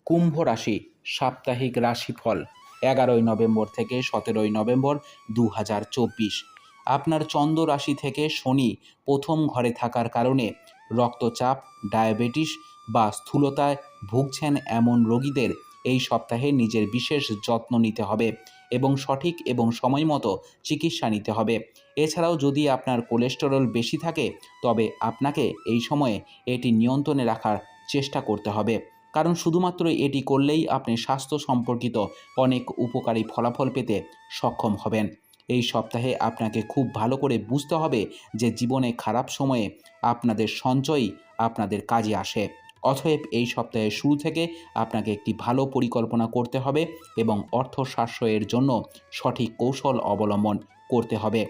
কুম্ভ রাশি সাপ্তাহিক রাশিফল 11ই নভেম্বর থেকে 17ই নভেম্বর 2024। আপনার চন্দ্র রাশি থেকে শনি প্রথম ঘরে থাকার কারণে রক্তচাপ, ডায়াবেটিস বা স্থূলতায় ভুগছেন এমন রোগীদের এই সপ্তাহে নিজের বিশেষ যত্ন নিতে হবে এবং সঠিক এবং সময় মতো চিকিৎসা নিতে হবে। এছাড়াও যদি আপনার কোলেস্টেরল বেশি থাকে তবে আপনাকে এই সময়ে এটি নিয়ন্ত্রণে রাখার চেষ্টা করতে হবে, কারণ শুধুমাত্র এটি করলেই আপনি স্বাস্থ্য সম্পর্কিত অনেক উপকারী ফলাফল পেতে সক্ষম হবেন। এই সপ্তাহে আপনাকে খুব ভালো করে বুঝতে হবে যে জীবনে খারাপ সময়ে আপনাদের সঞ্চয়ই আপনাদের কাজে আসে। অতএব এই সপ্তাহের শুরু থেকে আপনাকে একটি ভালো পরিকল্পনা করতে হবে এবং অর্থ সাশ্রয়ের জন্য সঠিক কৌশল অবলম্বন করতে হবে।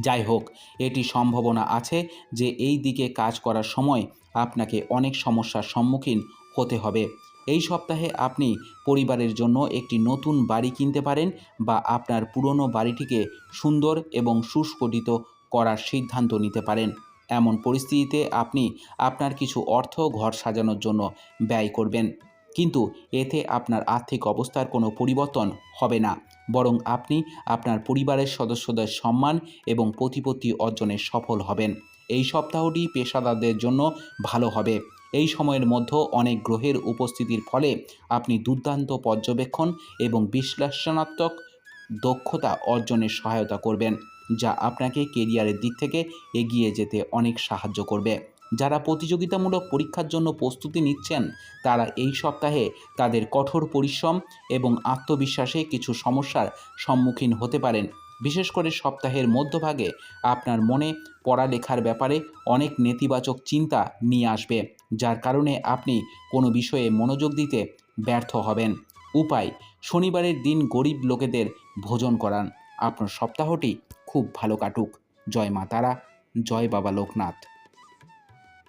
যাই হোক, এটি সম্ভাবনা আছে যে এই দিকে কাজ করার সময় আপনাকে অনেক সমস্যার সম্মুখীন হতে হবে। এই সপ্তাহে আপনি পরিবারের জন্য একটি নতুন বাড়ি কিনতে পারেন বা আপনার পুরনো বাড়িটিকে সুন্দর এবং সুস্ফটিত করার সিদ্ধান্ত নিতে পারেন। এমন পরিস্থিতিতে আপনি আপনার কিছু অর্থ ঘর সাজানোর জন্য ব্যয় করবেন, কিন্তু এতে আপনার আর্থিক অবস্থার কোনো পরিবর্তন হবে না, বরং আপনি আপনার পরিবারের সদস্যদের সম্মান এবং প্রতিপত্তি অর্জনে সফল হবেন। এই সপ্তাহটি পেশাদারদের জন্য ভালো হবে। এই সময়ের মধ্যে অনেক গ্রহের উপস্থিতির ফলে আপনি দুর্দান্ত পর্যবেক্ষণ এবং বিশ্লেষণাত্মক দক্ষতা অর্জনের সহায়তা করবেন, যা আপনাকে কেরিয়ারের দিক থেকে এগিয়ে যেতে অনেক সাহায্য করবে। যারা প্রতিযোগিতামূলক পরীক্ষার জন্য প্রস্তুতি নিচ্ছেন তারা এই সপ্তাহে তাদের কঠোর পরিশ্রম এবং আত্মবিশ্বাসে কিছু সমস্যার সম্মুখীন হতে পারেন। বিশেষ করে সপ্তাহের মধ্যভাগে আপনার মনে পড়ালেখার ব্যাপারে অনেক নেতিবাচক চিন্তা নিয়ে আসবে, যার কারণে আপনি কোনো বিষয়ে মনোযোগ দিতে ব্যর্থ হবেন। উপায়: শনিবারের দিন গরিব লোকেদের ভোজন করান। আপনার সপ্তাহটি খুব ভালো কাটুক। জয় মা তারা, জয় বাবা লোকনাথ।